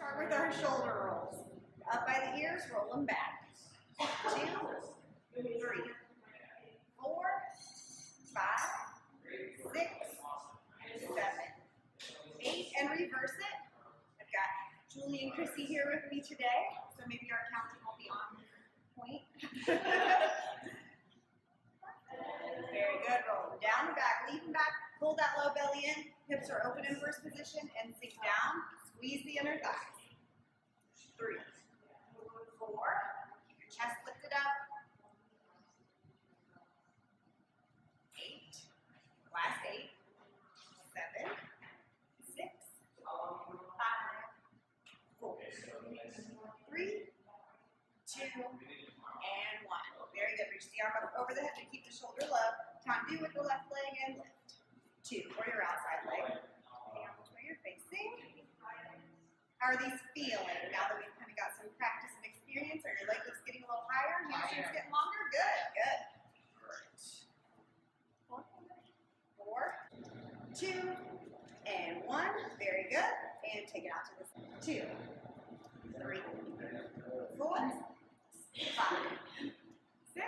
Start with our shoulder rolls. Up by the ears, roll them back. 2, 3, 4, 5, 6, 7, 8, and reverse it. I've got Julie and Chrissy here with me today, so maybe our counting will be on point. Very good. Roll them down and back, lean back, pull that low belly in, hips are open in first position, and sink down. Squeeze the inner thighs. 3, 4, keep your chest lifted up. 8, last 8, 7, 6, 5, 4, 3, 2, and 1. Very good. Reach the arm up over the head to keep the shoulder low. Tendu with the left leg and lift. 2 for your outside leg. Hands where you're facing. How are these feeling now that we've kind of got some practice and experience? Are your leg lifts getting a little higher? Hamstrings getting longer? Good, good. 4, 2, and 1. Very good. And take it out to the side. 2, 3, 4, 5, 6,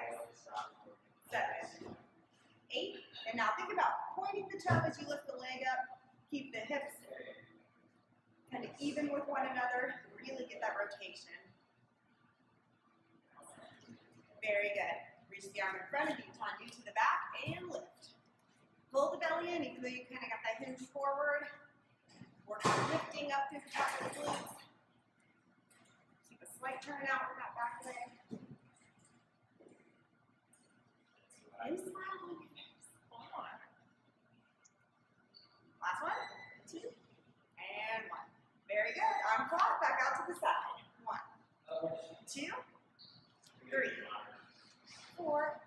7, 8. And now think about pointing the toe as you lift the leg up. Keep the hips kind of even with one another. Really get that rotation. Very good. Reach the arm in front of you. Tendu to the back and lift. Pull the belly in, even though you kind of got that hinge forward. Work on lifting up through the top of the glutes. Keep a slight turn out with that back leg. And smile on your face. Hold on. Last one. 2, and 1. Very good. Arm cross, back out to the side. 1, 2, 3, 4,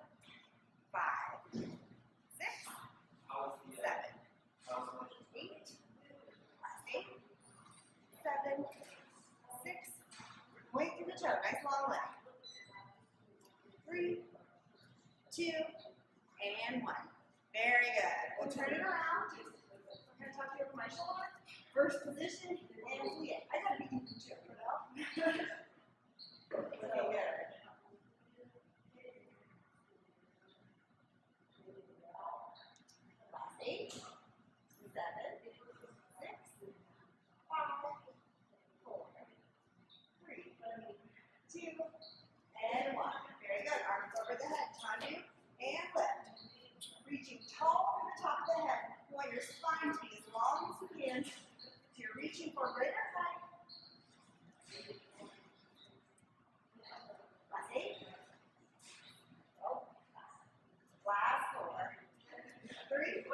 5, 6, 7, 8, 8, 7, 6. Point through the toe. Nice long leg. 3, 2, and 1. Very good. We'll turn it around. I'm going to tuck you over my shoulder. First position, and plie. I got to be even too, you know? Looking good. Last 8, 7, 6, 5, 4, 3, 2, and 1. Very good. Arms over the head. Tendu and lift. Reaching tall from the top of the head. You want your spine to be as long as you can. So you're reaching for greater height. Last 8. Oh. Last 4. 3, 2,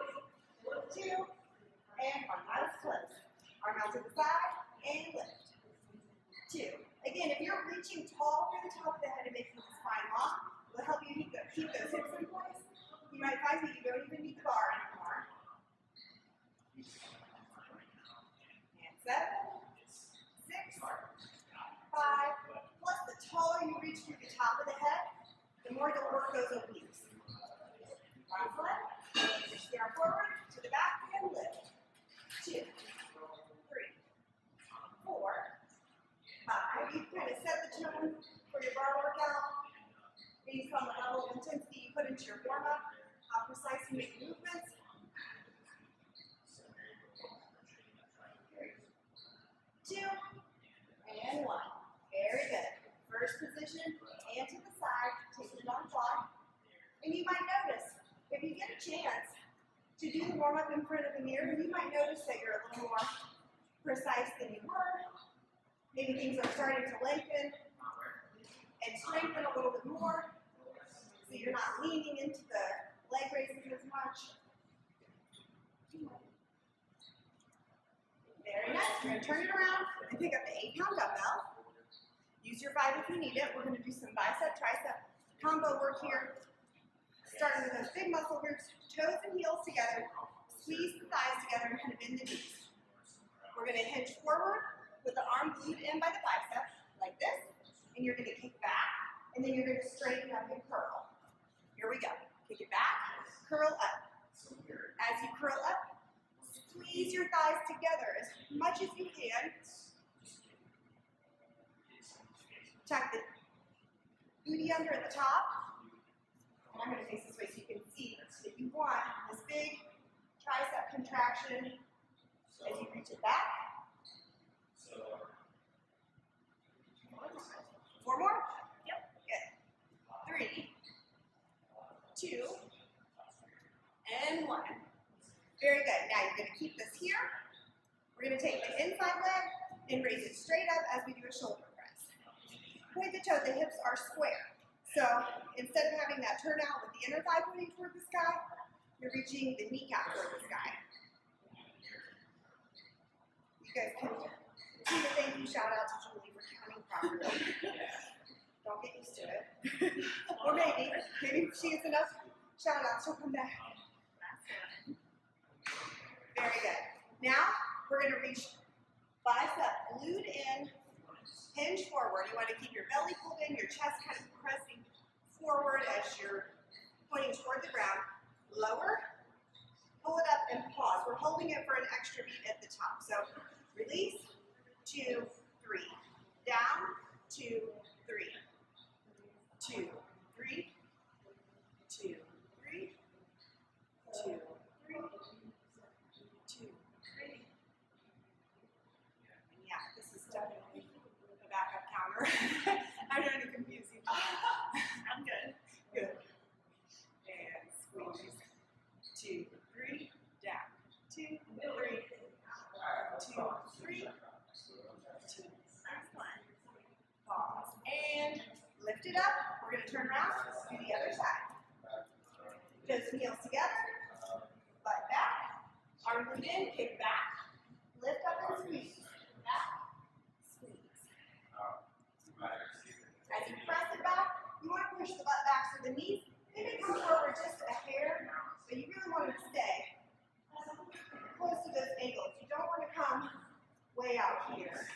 and 1. Last close. Arm out to the side and lift. 2. Again, if you're reaching tall through the top of the head and making the spine long, it will help you keep those hips in place. You might find that you don't even need the bar anymore. And 7, 6, 5. Plus, the taller you reach through the top of the head, the more you'll work those obliques. Last leg. Reach the arm forward to the back and lift. 2, 3, 4, 5. You kind of set the tone for your bar workout based on the level of intensity you put into your warm-up, how precise you make movements. 2, and 1. Very good. First position, and to the side, taking it on quad. And you might notice, if you get a chance to do the warm-up in front of the mirror, you might notice that you're a little more precise than you were. Maybe things are starting to lengthen and strengthen a little bit more. So you're not leaning into the leg raises as much. Very nice. We're going to turn it around and pick up the 8-pound dumbbell. Use your 5 if you need it. We're going to do some bicep, tricep combo work here. Starting with those big muscle groups, toes and heels together. Squeeze the thighs together and kind of bend the knees. We're going to hinge forward with the arm glued in by the bicep, like this. And you're going to kick back, and then you're going to straighten up and curl. Here we go. Kick it back, curl up. As you curl up, squeeze your thighs together as much as you can. Tuck the booty under at the top. And I'm going to face this way so you can see that you want this big tricep contraction as you reach it back. 4 more? Yep. Good. 3, 2, and 1. Very good. Now you're going to keep this here. We're going to take the inside leg and raise it straight up as we do a shoulder press. Point the toe, the hips are square. So instead of having that turnout with the inner thigh pointing toward the sky, you're reaching the kneecap toward the sky. You guys can do the thank you shout out to Julie for counting properly. Don't get used to it. Or maybe if she gets enough shout outs, she'll come back. Very good. Now we're going to reach bicep glued in, hinge forward. You want to keep your belly pulled in, your chest kind of pressing forward as you're pointing toward the ground. Lower, pull it up, and pause. We're holding it for an extra beat at the top. So release, 2, 3. Down, 2, 3. 2, 3. 2, 3. 2, 3. 2, 3. Yeah, this is definitely a backup counter. I'm trying to confuse you. I'm good. Good. And squeeze. 2, 3. Down. 2, 3. 2, 3. 2. Excellent. Pause. And lift it up. We're going to turn around. Do the other side. Just heels together. Butt back. Arm glued in. Kick back. Lift up and squeeze. Back. Squeeze. As you press it back, you want to push the butt back so the knees maybe come forward just a hair, but you really want it to stay close to those ankles. You don't want to come way out here.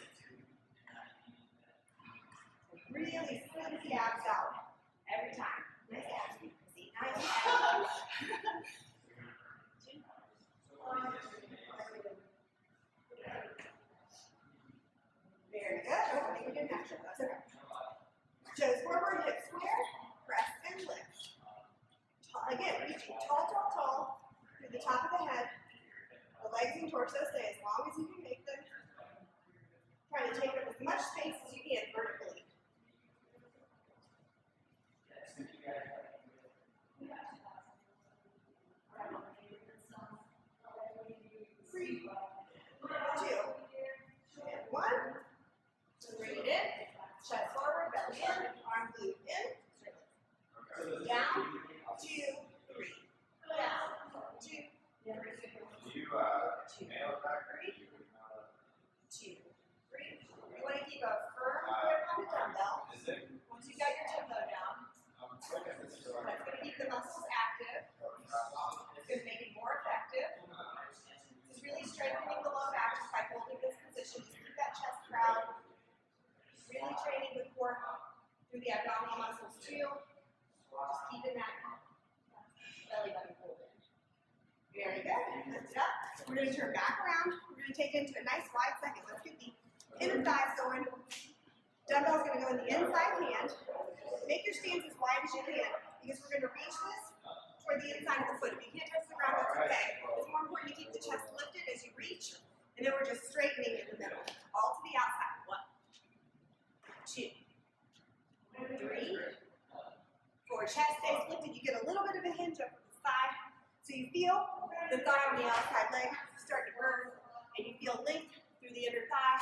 Really squeeze the abs out every time. Nice abs. See, nice abs. Very good. Oh, I think we didn't have to. That's okay. Toes forward, hips square, press and lift. Again, reaching tall, tall, tall through the top of the head. The legs and torso stay as long as you can make them. Try to take up as much space as you can vertically. 3, 2, and 1. Bring it in. Chest forward, belly in, arm glued in. Down, 2, 3. Down, 2, 3. 2, 3. 2, 3. You want to keep a firm grip on the dumbbell. Once you got your tempo down, that's going to keep the muscles active. It's going to make it more effective. This is really strengthening the low back just by holding this position. Just keep that chest proud. Really training the core through the abdominal muscles too. Just keeping that belly button pulled in. Very good. Lift it up. We're going to turn back around. We're going to take it into a nice wide second. Let's get the inner thighs going. Dumbbell's going to go in the inside hand. Make your stance as wide as you can because we're going to reach this toward the inside of the foot. If you can't touch the ground, that's okay. It's more important to keep the chest lifted as you reach. And then we're just straightening in the middle. All to the outside. 1, 2, 3, 4. Chest stays lifted. You get a little bit of a hinge up the thigh. So you feel the thigh on the outside leg start to burn. And you feel length through the inner thigh.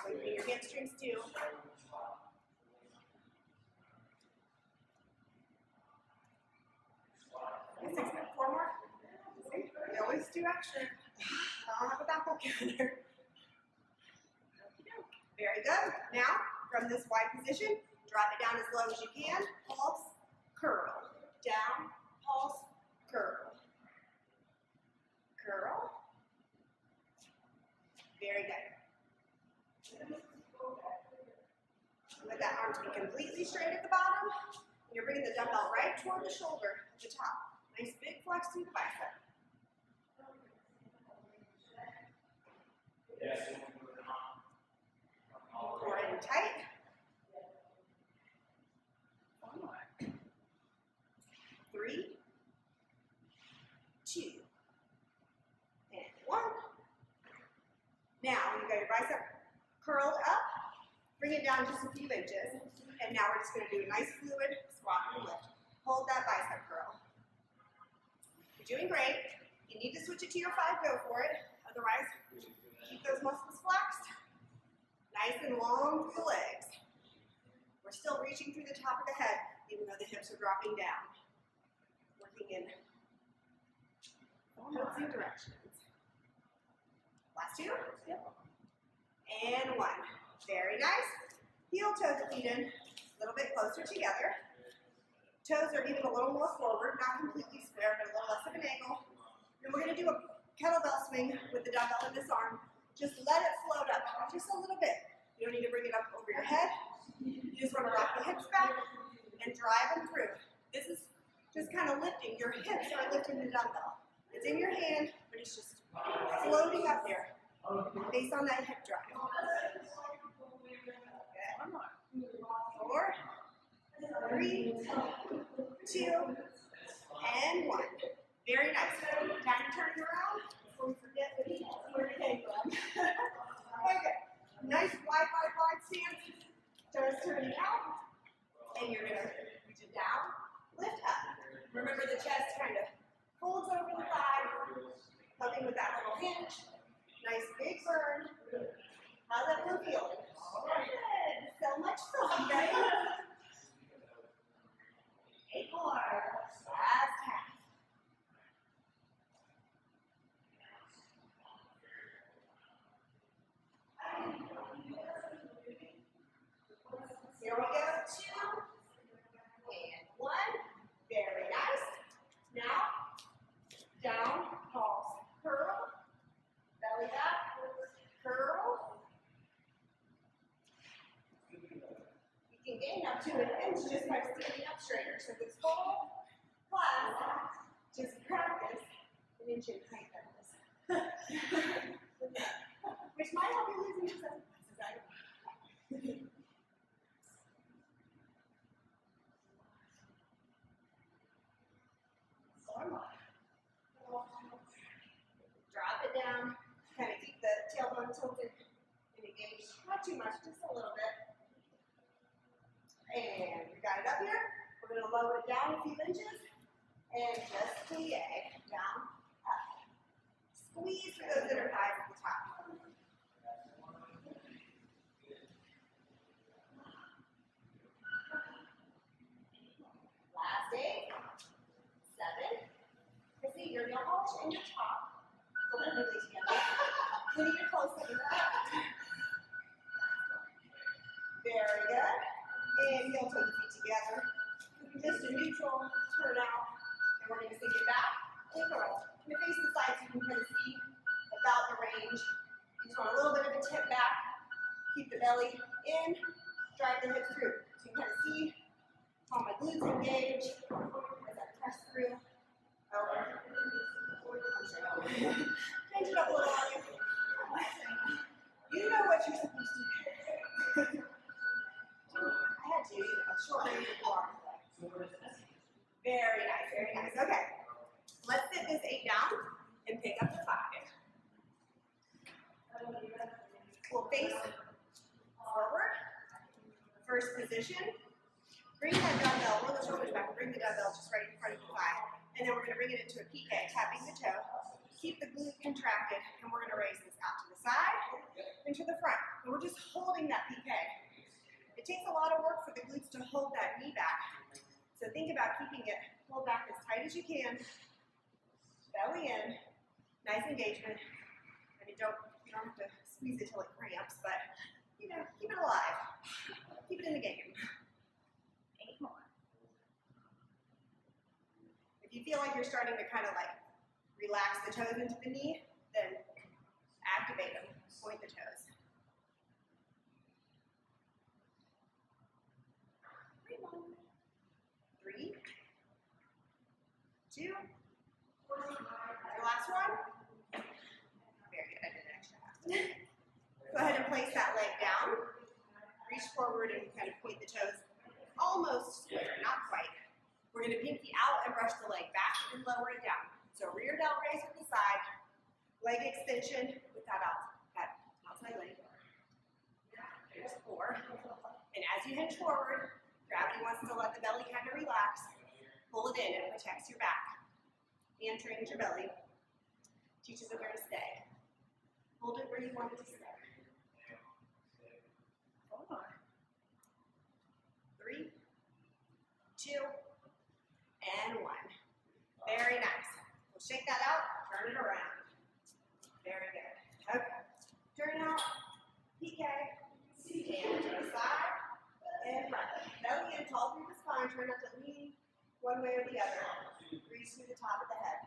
Lengthening your hamstrings too. Six, 4 more. See? We always do extra. I don't have a backup counter. Very good. Now, from this wide position, drop it down as low as you can. Pulse, curl. Down, pulse, curl. Curl. Very good. Let that arm to be completely straight at the bottom. You're bringing the dumbbell right toward the shoulder at the top. Nice big flex through the bicep. Core in tight. got your bicep curled up. Bring it down just a few inches. And now we're just going to do a nice fluid squat and lift. Hold that bicep curl. You're doing great. If you need to switch it to your 5, go for it. Otherwise, keep those muscles flexed. Nice and long through the legs. We're still reaching through the top of the head, even though the hips are dropping down. Working in opposing directions. Last 2. Yep. And 1. Very nice. Heel toes the feet in a little bit closer together. Toes are even a little more forward, not completely square, but a little less of an angle. And we're going to do a kettlebell swing with the dumbbell in this arm. Just let it float up, just a little bit. You don't need to bring it up over your head. You just want to rock the hips back and drive them through. This is just kind of lifting. Your hips are lifting the dumbbell. It's in your hand, but it's just floating up there based on that hip drive. Good. 4, 3, 2, and 1. Very nice. Time to turn it around before we forget where it came from. Okay. Nice wide stance. Toes turning out. And you're going to reach it down, lift up. Remember the chest kind of folds over the thigh, helping with that little hinge. Nice big burn. How's that one feeling? Good. So much fun, right? 8 more. Last half. Here we go. 2 and 1. Very nice. Now, down, pulse, curl, belly back, curl. You can gain up to an inch just by standing up straighter. So this whole class, just practice an inch in height bends. Which might help you lose in some classes. Drop it down, kind of keep the tailbone tilted and engaged. Not too much, just a little bit. And we got it up here. We're going to lower it down a few inches and just plie down, up. Squeeze through those inner thighs at the top. Last 8, 7. I see your elbows and your top going really together. We need to close it up. Very good. And heel toe the feet together. Just a neutral turn out. And we're going to sink it back and curl. I'm going to face the side so you can kind of see about the range. You just want a little bit of a tip back. Keep the belly in. Drive the hips through. So you can kind of see how my glutes engage as I press through. Over. Change it up a little on you. You know what you're supposed to do. I had to, short range of arm. Very nice, very nice. Okay. Let's sit this 8 down and pick up the 5. We'll face forward. First position. Bring that dumbbell, roll the shoulders back, bring the dumbbell just right in front of the thigh. And then we're going to bring it into a PK, tapping the toe. Keep the glute contracted, and we're going to raise this out to the side and to the front. And we're just holding that PK. It takes a lot of work for the glutes to hold that knee back. So think about keeping it pulled back as tight as you can. Belly in, nice engagement. And you don't have to squeeze it till it cramps, but you know, keep it alive. Keep it in the game. 8 more. If you feel like you're starting to kind of like relax the toes into the knee, then activate them, point the toes. 3, 2, your last one. Very good, I did it extra fast. Go ahead and place that leg down. Reach forward and kind of point the toes almost square, not quite. We're going to pinky out and brush the leg back and lower it down. So rear delt raise from the side, leg extension with that outside leg. And as you hinge forward, gravity wants to let the belly kind of relax. Pull it in, it protects your back. And trains your belly. Teaches it where to stay. Hold it where you want it to stay. Hold on. 3, 2, and 1. Very nice. We'll shake that out, turn it around. Very good. Okay. Turn out, PK, and to the side, and front. Belly in, tall through the spine. Try not to lean one way or the other. Reach through the top of the head.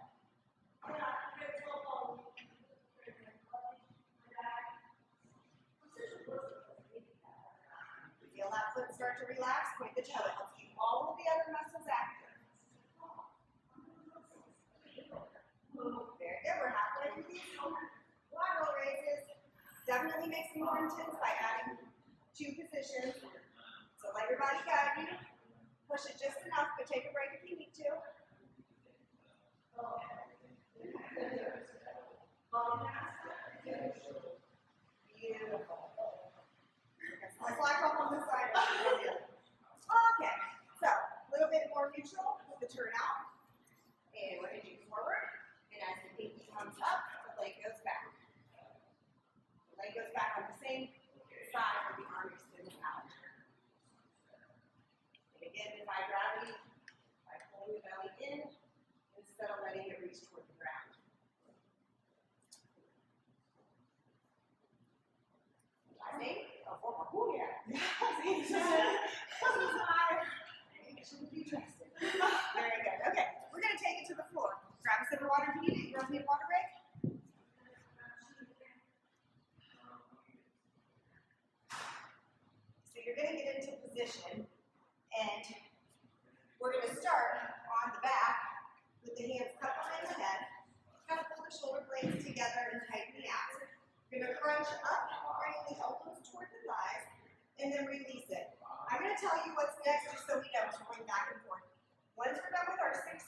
Feel that foot start to relax, point the toe. It helps keep all of the other muscles active. Very good. We're halfway through these lateral raises. Definitely makes them more intense by adding 2 positions. So let your body guide you. Push it just enough, but take a break if you need to. Beautiful. Let's lock off on this side. Okay, so a little bit more neutral with the turn out. And we're hinging forward. And as the pinky comes up, the leg goes back. The leg goes back on the same side where the arm extends out. And again, defy gravity by pulling the belly in instead of letting it reach toward the ground. Last 8. Oh, 4 more. Ooh, yeah. See? Shouldn't be trusted. Very good. Okay, we're going to take it to the floor. Grab a sip of water if you need it. You guys need a water break? So you're going to get into position, and we're going to start on the back with the hands cupped behind the head. Kind of pull the shoulder blades together and tighten the abs. You're going to crunch up, bring the elbows toward the thighs, and then release it. I'm going to tell you what's next just so we know. We're going back and forth. Once we're done with our 16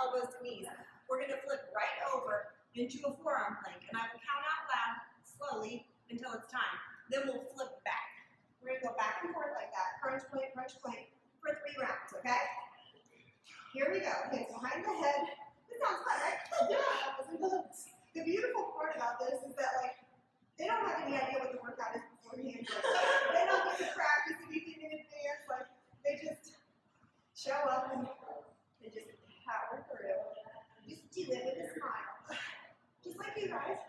elbows to knees, we're going to flip right over into a forearm plank. And I will count out loud, slowly, until it's time. Then we'll flip back. We're going to go back and forth like that. Crunch plank for 3 rounds, okay? Here we go. Hands behind the head. This sounds fun, right? Yeah. The beautiful part about this is that, like, they don't have any idea what the workout is beforehand. They don't get to practice anything in advance. Like, they just show up and they just power through. Just do it with a smile. Just like you guys.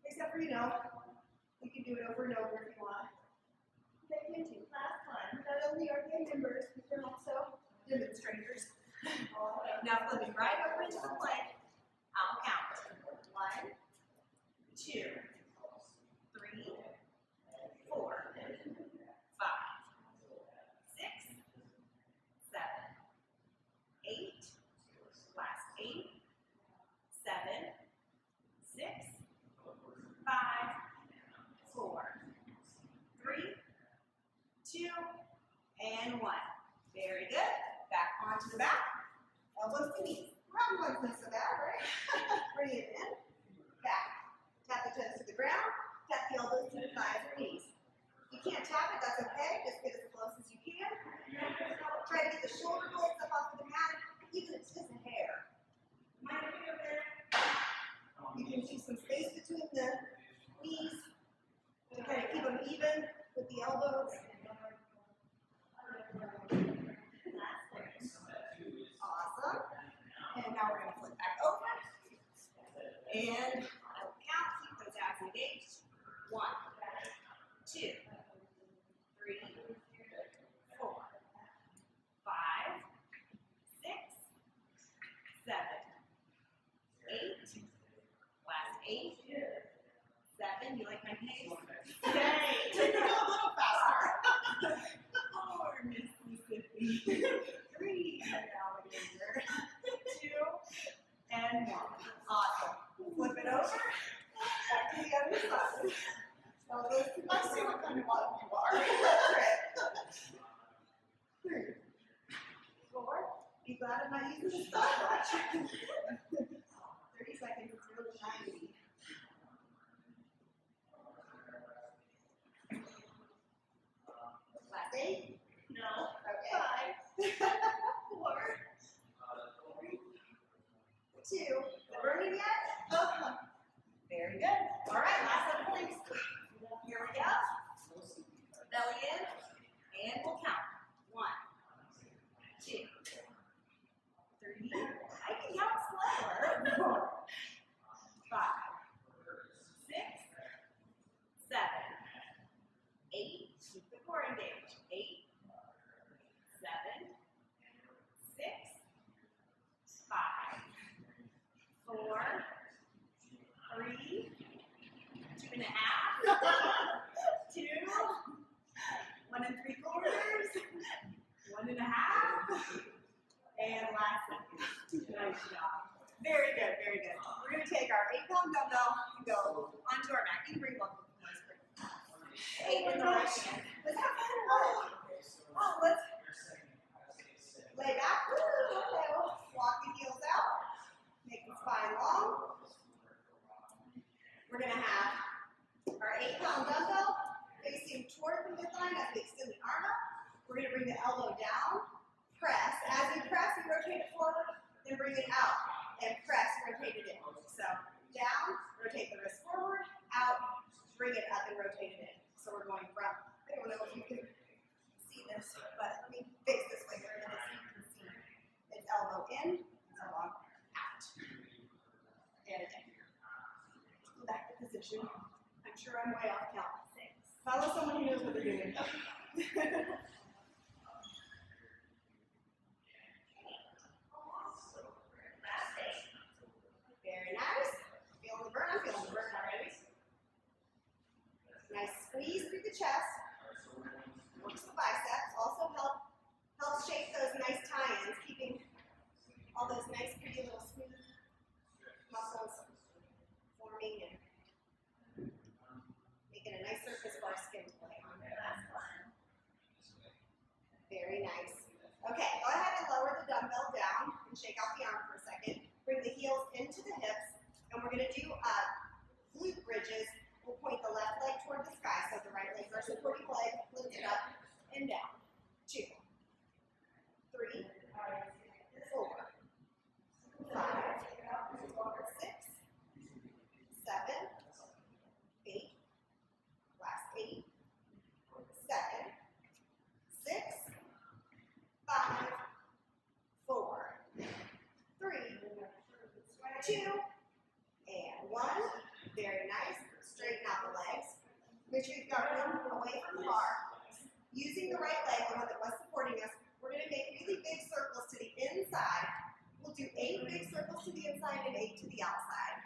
Except for, you can do it over and over if you want. They can too. Last time, not only are they members, but they're also demonstrators. Now flipping right over into the plank. I'll count. 1, 2, 3, 4, 5, 6, 7, 8. Last 8, 7, 6, 5, 4, 3, 2, and 1. Very good. Back onto the back. Elbows to knees. Round one's not so bad, right? Bring it in. Back. Tap the toes to the ground. Tap the elbows to the thighs or knees. If you can't tap it, that's okay. Just get as close as you can. Try to get the shoulder blades up off of the mat, even if it's just a hair. You can keep some space between the knees to kind of keep them even with the elbows. Awesome. And now we're going to flip back over. And I will count, keep those abs engaged. 1, 2, 3, 4, 5, 6, 7, 8. Last 8. 7. You like my pace? Yay! Take it a little faster. 4, Mississippi. 3, alligator. 2, and 1. Awesome. Flip it over. Back to the other side. I see what kind of bottom you are. That's right. 3, 4. Be glad I'm not using the stopwatch. 30 seconds is really 90. Burning yet? Oh, very good. All right, last set of planks. Here we go. Belly in, and we'll count. 1, 2, 3. I can count slower. 4, 5, 6, 7, 8. Keep the core engaged. 8, 7, 6, 5, 4, 3, 2 and a half, 2, 1 and 3/4, 1 and a half, and last second. Nice job. Very good, very good. We're going to take our 8-pound dumbbell and go onto our mat. You can bring one. 8 in the right hand. Let's have fun. Oh, let's lay back. Okay, walk the heels out. Make the spine long. We're going to have our 8-pound dumbbell facing toward the midline as we extend the arm up. We're going to bring the elbow down, press. As you press, you rotate it forward, then bring it out, and press, rotate it in. So down, rotate the wrist forward, out, bring it up and rotate it in. So we're going from, I don't know if you can see this, but let me face this way so you can see. It's elbow in, elbow out. And go back to position. I'm sure I'm way off count. 6. Follow someone who knows what they're doing. Very nice. Feeling the burn? I'm feeling the burn already. Nice squeeze through the chest. Works the biceps. Also helps shape those nice tie-ins, keeping all those nice, pretty little smooth muscles forming and making a nice surface for our skin to play on. Very nice. Okay, go ahead and lower the dumbbell down and shake out the arm for a second. Bring the heels into the hips, and we're going to do glute bridges. We'll point the left leg toward the sky, so the right leg is our supporting leg. Lift it up and down. 2, 3, 4, 5, 6, 7, 8. Last 8, 7, 6, 5, 4, 3, 2, and 1. Very nice. Straighten out the legs. Make sure you've got room away from the bar. Using the right leg, the one that was supporting us, we're going to make really big circles to the inside. We'll do 8 big circles to the inside and 8 to the outside.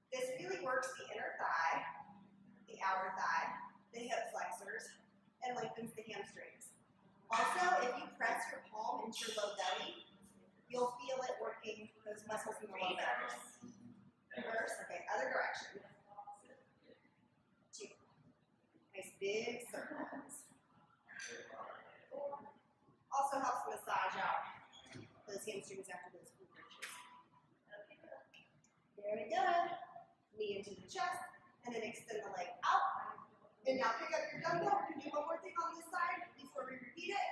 This really works the inner thigh, the outer thigh, the hip flexors, and lengthens the hamstrings. Also, if you press your palm into your low belly, you'll feel it working those muscles in the low belly. Reverse, okay, other direction. 2. Nice big circles. Also helps massage out those hamstrings after those glute bridges. Very good. Knee into the chest, and then extend the leg out. And now pick up your dumbbell. We're going to do one more thing on this side before we repeat it.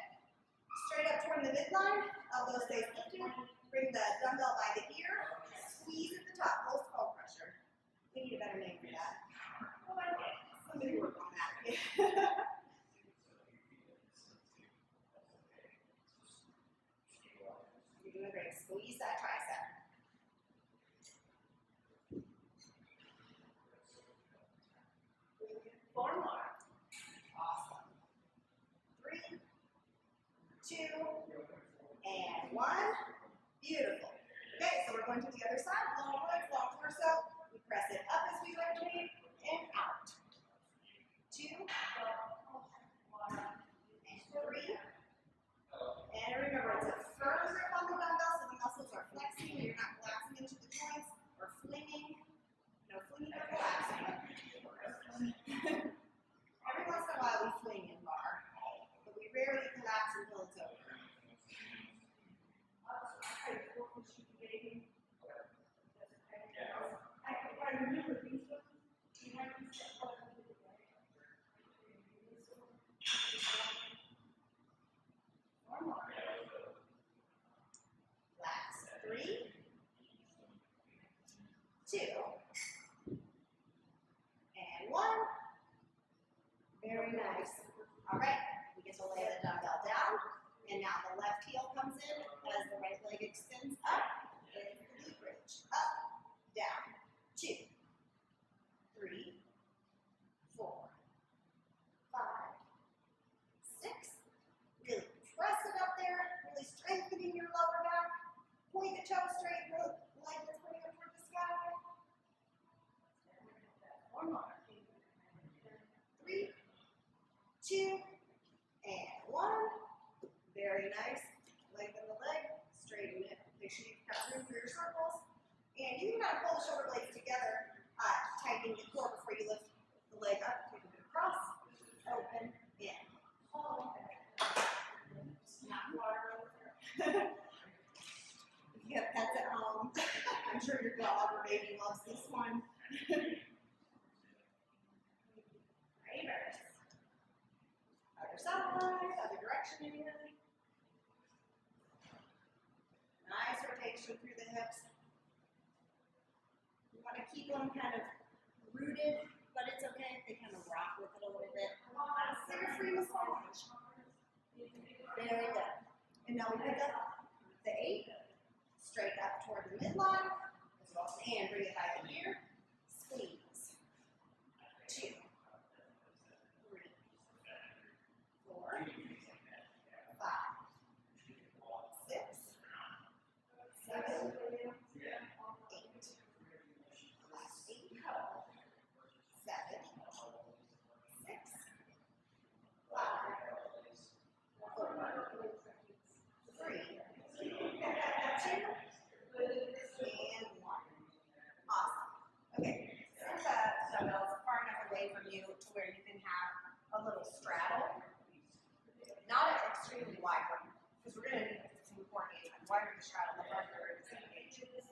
Straight up toward the midline. Elbow stays lifted. Bring the dumbbell by the ear. Squeeze at the top. Low skull pressure. We need a better name for that. Somebody work on that. You're doing great. Squeeze that tricep. Four more. Awesome. 3, 2, and 1. Beautiful. Okay, so we're going to the other side. Long legs, long torso. We press it up as we rotate and out. 2, and 3. And remember, it's a firm grip on the dumbbell so the muscles are flexing. You're not collapsing into the joints or flinging. No flinging or collapsing. Every once in a while we fling in bar, but we rarely collapse until it's over. 2, and 1. Very nice. All right, we get to lay the dumbbell down, and now the left heel comes in as the right leg extends up. It's the glute bridge. Up, down. 2, 3, 4, 5, 6. Really press it up there, really strengthening your lower back. Point the toes straight, the leg is pointing up toward the sky. 1 more. 3, 2, and 1. Very nice. Lengthen the leg, straighten it. Make sure you've got room for your circles. And you can kind of pull the shoulder blades together, tightening the core before you lift the leg up. Take it across, open, in. Not water over there. If you have pets at home, I'm sure your dog or baby loves this one. Reverse. Other side, other direction anyway. Nice rotation through the hips. You want to keep them kind of rooted, but it's okay if they kind of rock with it a little bit. Center free massage. Very good. And now we pick up the 8, straight up toward the midline, and bring it back in here. Squeeze. 2, 3, 4, 5, 6, 7, 8. Last 8. 7, 6, 5, 4, 3, 2, and 1. Awesome. Okay, since the dumbbells are far enough away from you to where you can have a little straddle, not an extremely wide one, because we're going to need some coordination. The wider the straddle, the harder it is to engage. What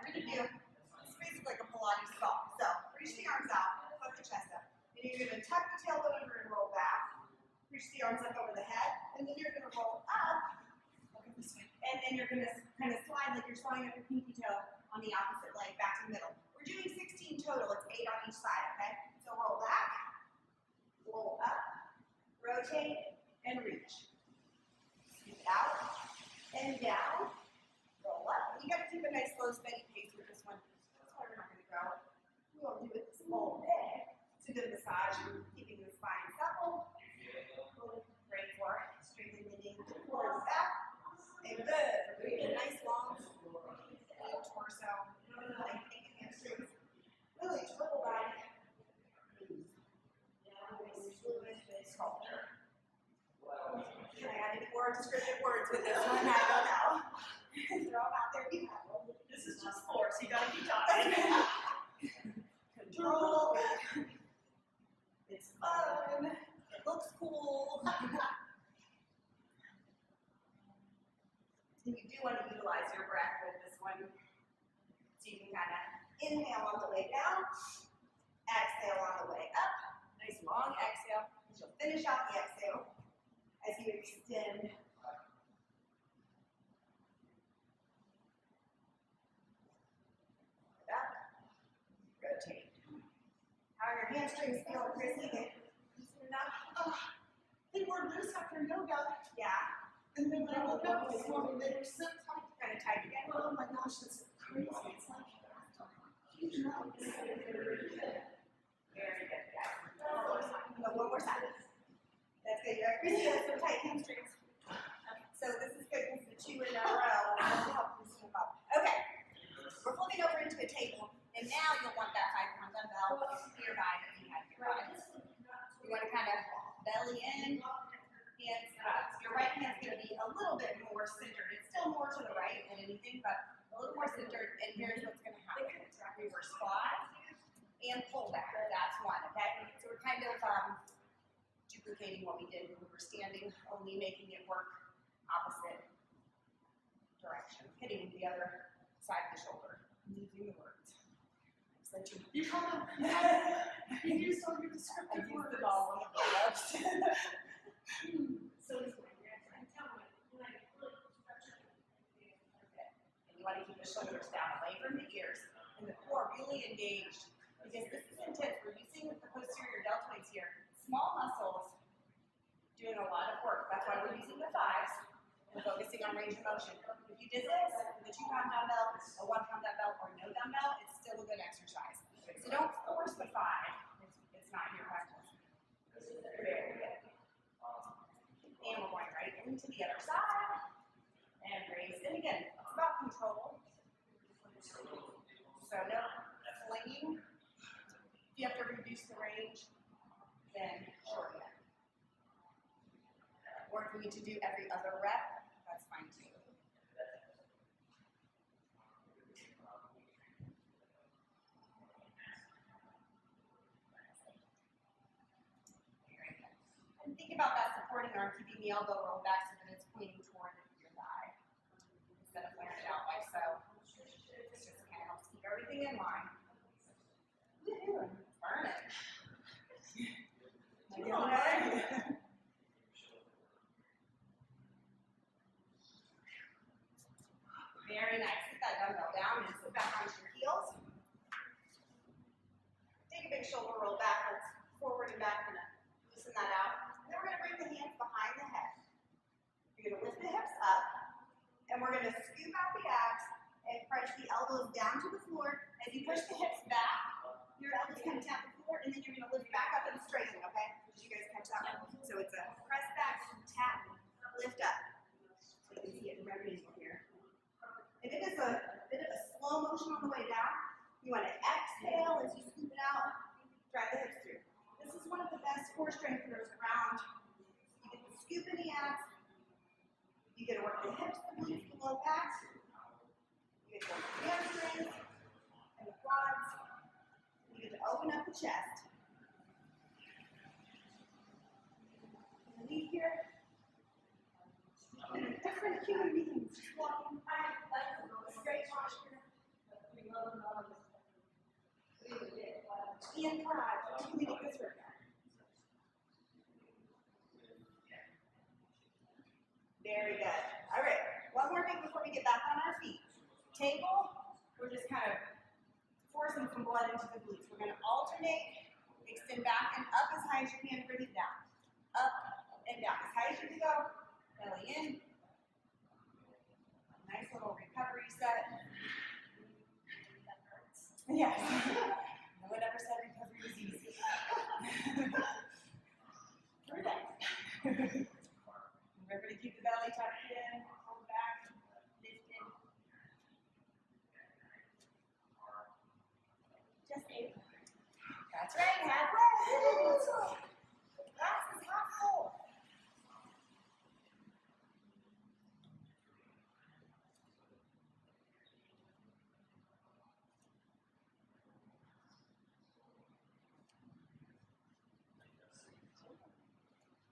we're going to do is basically like a Pilates salt. So reach the arms out, put the chest up, and you're going to tuck the tailbone under and roll back. Reach the arms up over the head, and then you're going to roll up. And then you're going to kind of slide like you're sliding up your pinky toe on the opposite leg back to the middle. We're doing 16 total. It's 8 on each side, okay? So roll back, roll up, rotate, and reach. Scoot out and down, roll up. You got to keep a nice slow, steady pace with this one. That's why we're not going to go. We won't do it this whole day. It's a good massage, keeping the spine supple. Great for strengthening the core and back. And good. Really nice long torso. Lengthening hamstrings. Really total body. Sculpture. Can I add any more descriptive words with this one? I don't know. Throw them out there. This is just force. You gotta keep talking. Control. It's fun. It looks cool. And you do want to utilize your breath with this one. So you can kind of inhale on the way down, exhale on the way up. Nice long exhale. You'll finish out the exhale as you extend. Up, rotate. How are your hamstrings feeling, Chrissy? They were loose after yoga. Yeah. And then when I woke up this morning, they were so tight. Kind of tight again. Oh my gosh, that's crazy. It's like huge amounts. Very good, guys. One more time. That's good. Chrissy has some tight hamstrings. So this is good because the 2 in a row will help loosen them up. Okay. We're flipping over into a table, and now you'll want that 5-pound dumbbell nearby if you have nearby. You want to kind of belly in. Hands up. Your right hand's going to be a little bit more centered. It's still more to the right than anything, but a little more centered. And here's what's going to happen. We were squat and pull back. That's one, okay? So we're kind of duplicating what we did when we were standing, only making it work opposite direction. Hitting the other side of the shoulder. I'm using the words. You come up. You used all your descriptive words. I used them all on the pull-ups. So is my grandson. Tell me, when I look, and you want to keep the shoulders down away from the ears. and the core really engaged. Because this is intense. We're using the posterior deltoids here. Small muscles doing a lot of work. That's why we're using the fives and focusing on range of motion. If you did this with a 2-pound dumbbell, a 1-pound dumbbell, or no dumbbell, it's still a good exercise. So don't force the 5. It's not your practice. Very good. And we're going right into the other side. And raise. And again, it's about control. So no flinging. If you have to reduce the range, then shorten it. Or if we need to do every other rep, that's fine too. And think about that supporting arm, keeping the elbow rolled back so that it's pointing toward your thigh instead of flaring it out like so. This just kind of helps keep everything in line. Woohoo! Burn it. Very nice. Put that dumbbell down and sit back onto your heels. Take a big shoulder roll backwards, forward and back, and loosen that out. And then we're going to bring the hands behind the head. You're going to lift the hips up, and we're going to scoop out the abs and crunch the elbows down to the floor. As you push the hips back, your elbows kind of tap the floor, and then you're going to lift back up and straighten, okay? Did you guys catch that one? So it's a press back, tap, lift up. So you can see it in my visual here. If it is a bit of a slow motion on the way down, you want to exhale as you scoop it out, drive the hips through. This is one of the best core strengtheners around. You get the scoop in the abs, you get to work the hips, the glutes, the low back, you get to work the hamstrings and the quads, you get to open up the chest. And leave here. Different human beings walking by, straight posture. And pride, completing this workout. Very good. All right, one more thing before we get back on our feet. Table, we're just kind of forcing some blood into the glutes. We're going to alternate, extend back and up as high as you can, bring it down. Up and down, as high as you can go. Belly in. Nice little recovery set. Yes. No one ever said recovery was easy. Through that. Remember to keep the belly tucked in, hold back, lifted. Just 8. That's right, halfway. Glass is half full.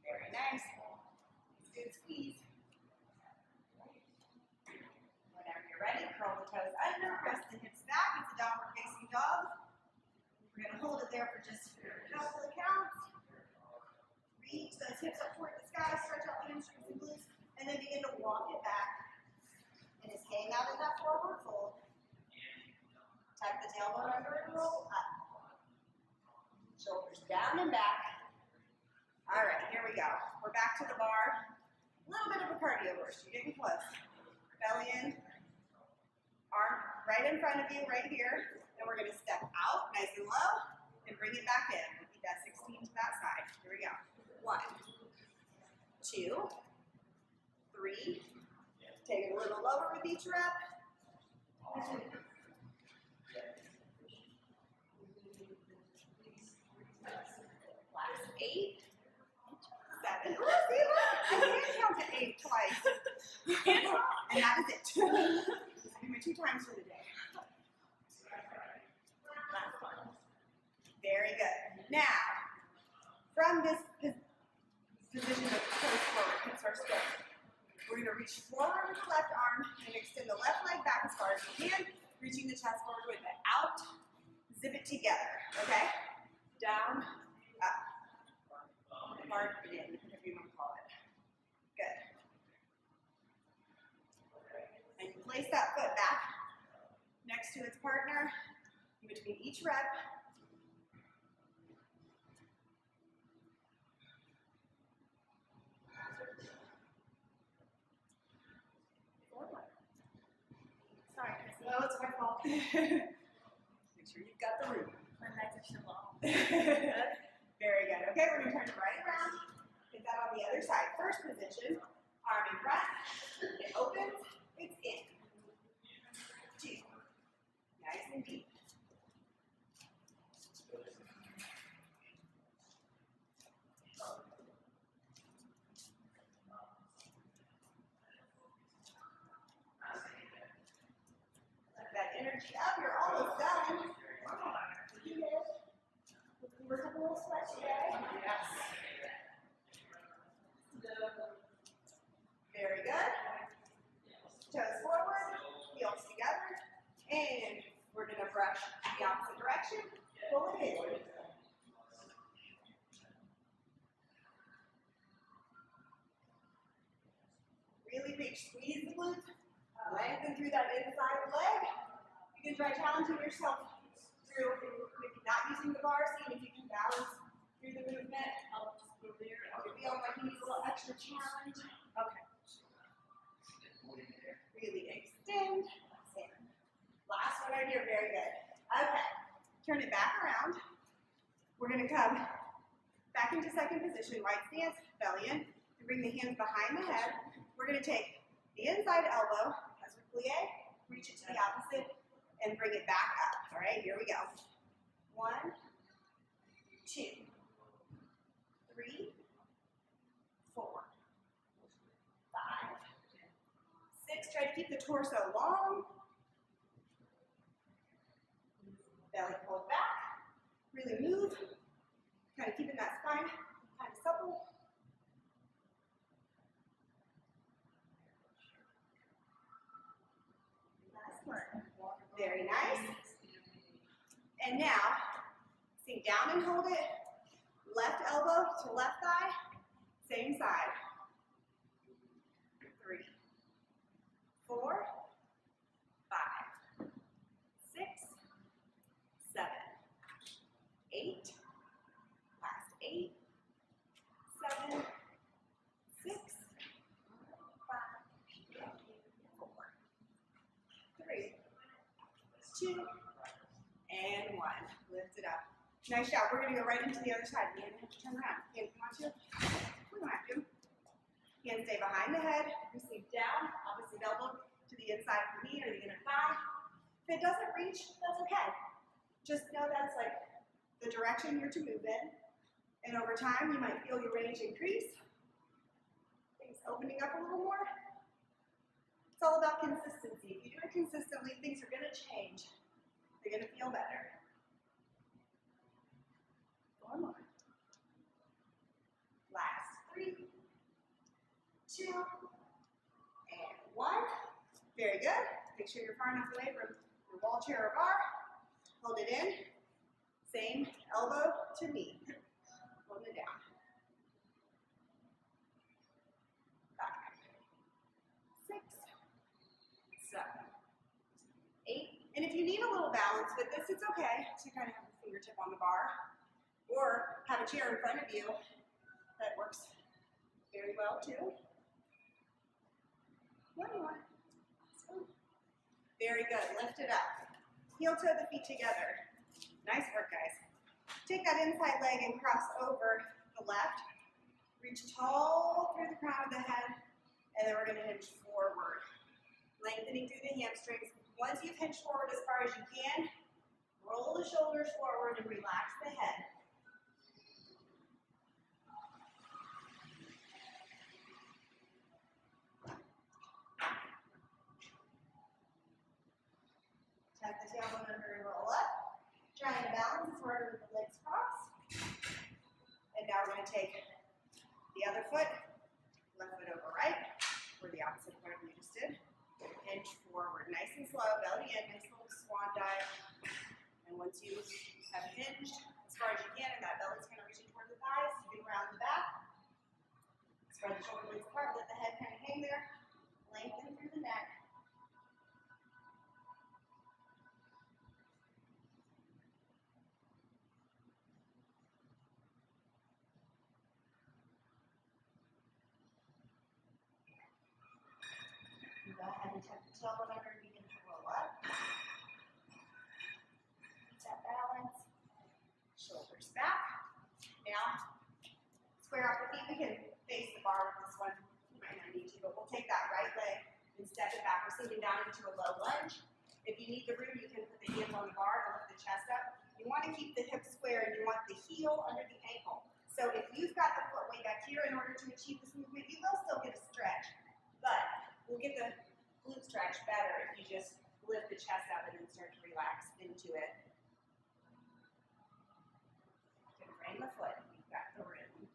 Very nice. Good squeeze. Whenever you're ready, curl the toes under, press the hips back. It's a downward facing dog. We're going to hold it there for just a couple of counts. Reach those hips up toward the sky, stretch out the hamstrings and glutes, and then begin to walk it back. And just hang out in that forward fold. Tuck the tailbone under and roll up. Shoulders down and back. All right, here we go. We're back to the bar. A little bit of a cardio burst. You're getting close. Belly in. Arm right in front of you, right here. And we're going to step out nice and low and bring it back in. Repeat that 16 to that side. Here we go. 1, 2, 3. Take it a little lower with each rep. Last 8. 7. Look, see, look. I can count to 8 twice. And that is it. Do my 2 times for the day. Last one. Very good. Now, from this position of toes forward, hips are straight. We're going to reach forward with the left arm and extend the left leg back as far as you can, reaching the chest forward with it out. Zip it together, okay? Down, up. Hard in, whatever you want to call it. Good. And you place that foot back next to its partner. In between each rep. Sorry, Chrissy. No, it's my fault. Make sure you've got the room. My legs are so long. Very good. Okay, we're going to turn it right around. Get that on the other side. First position, arm in front. It opens, it's in. 2. Nice and deep. Let that energy up. You're almost done. We're a little stretch today. Yes. Very good. Toes forward, heels together, and we're going to brush the opposite direction. Pull it in. Really big squeeze the glutes. Lengthen through that inside leg. You can try challenging yourself through, maybe not using the bar, seeing if you can balance through the movement. I'll just go there. If you feel like you need a little extra challenge. Okay. Really extend. Last one right here, very good. Okay. Turn it back around. We're going to come back into second position, right stance, belly in. Bring the hands behind the head. We're going to take the inside elbow as we plie, reach it to the opposite, and bring it back up. All right, here we go. 1, 2, 3, 4, 5, 6. Try to keep the torso long. Belly pulled back. Really move. Kind of keeping that spine kind of supple. Very nice. And now, sink down and hold it. Left elbow to left thigh. Same side. 3, 4, 5, 6, 7, 8. Last 8, 7, 6, 5, 4, 3, 2, and 1. Lift it up. Nice job. We're going to go right into the other side. We don't have to turn around. Hands come on to. We don't have to. Hands stay behind the head. We sink down. Opposite elbow to the inside of the knee or the inner thigh. If it doesn't reach, that's okay. Just know that's like the direction you're to move in. And over time, you might feel your range increase. Things opening up a little more. It's all about consistency. If you do it consistently, things are going to change. They're going to feel better. 4 more. Last 3, 2, and 1. Very good. Make sure you're far enough away from your wall, chair, or bar. Hold it in. Same elbow to knee. Hold it down. 5, 6, 7, 8. And if you need a little balance with this, it's okay to kind of have a fingertip on the bar or have a chair in front of you. That works very well too. 1 more. Very good. Lift it up. Heel toe the feet together. Nice work, guys. Take that inside leg and cross over the left. Reach tall through the crown of the head, and then we're going to hinge forward. Lengthening through the hamstrings. Once you've hinged forward as far as you can, roll the shoulders forward and relax the head. Tuck the tailbone under and roll up. Trying to balance as harder with the legs crossed. And now we're going to take the other foot, left foot over right, or the opposite of whatever you just did. Hinge forward, nice and slow, belly in, nice little swan dive. And once you have hinged as far as you can, and that belly's kind of reaching toward the thighs, you can round the back. Spread the shoulder blades apart, let the head kind of hang there. Lengthen through the neck. tailbone under and begin to roll up. Keep that balance. Shoulders back. Now, square off the feet. We can face the bar with this one. You might not need to, but we'll take that right leg and step it back. We're sinking down into a low lunge. If you need the room, you can put the hands on the bar to lift the chest up. You want to keep the hips square and you want the heel under the ankle. So if you've got the foot way back here in order to achieve this movement, you will still get a stretch. But we'll get the glute stretch better if you just lift the chest up and then start to relax into it. You can frame the foot. You've got the room.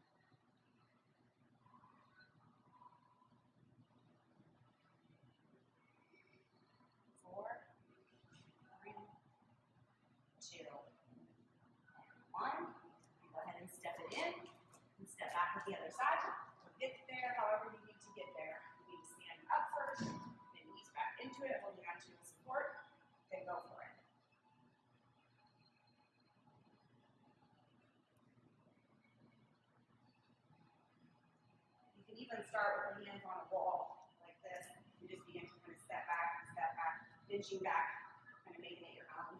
4, 3, 2, and 1. Go ahead and step it in and step back with the other side. We'll get there however you need to get there. You need to stand up first, then ease back into it, holding on to the support, then go for it. You can even start with the hands on a wall like this and just begin to kind of step back, inching back, kind of making it your own.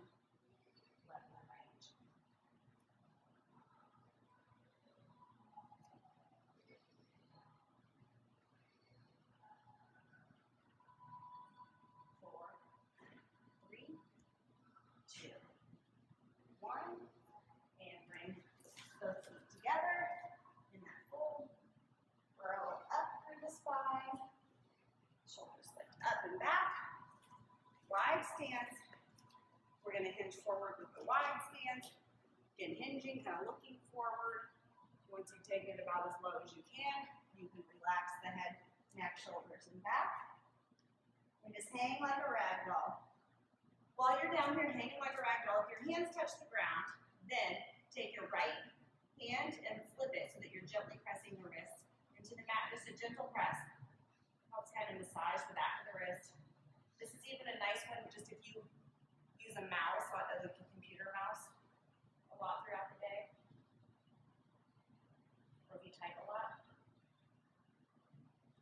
Left and right. 4, 3, 2, 1, and bring those feet together in that fold. Roll up through the spine, shoulders lift up and back. Wide stance. We're going to hinge forward with the wide stance. Again, hinging, kind of looking forward. Once you've taken it about as low as you can relax the head, neck, shoulders, and back. And just hang like a rag doll. While you're down here hanging like a rag doll, if your hands touch the ground, then take your right hand and flip it so that you're gently pressing the wrist into the mat. Just a gentle press. Helps kind of massage the back of the wrist. This is even a nice one just if you use a mouse, like a computer mouse, a lot throughout the day. Or if you type a lot.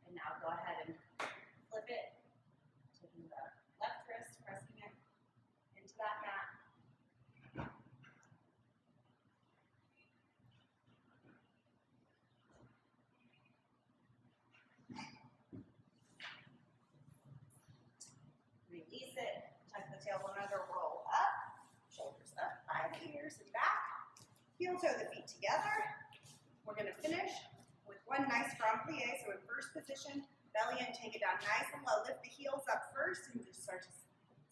And now go ahead and flip it, taking the left wrist, pressing it into that mat. Release it, tuck the tailbone under, roll up, shoulders up, 5 ears and back. Heel toe the feet together. We're going to finish with one nice strong plie. So in first position, belly in, take it down nice and low. Lift the heels up first and just start to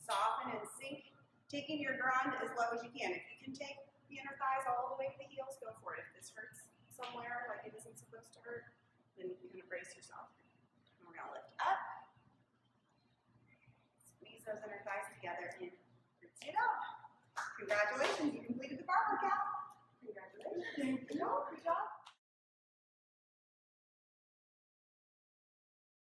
soften and sink. Taking your ground as low as you can. If you can take the inner thighs all the way to the heels, go for it. If this hurts somewhere like it isn't supposed to hurt, then you can brace yourself. And we're going to lift up. Squeeze those inner thighs together and rinse it out. Congratulations, you can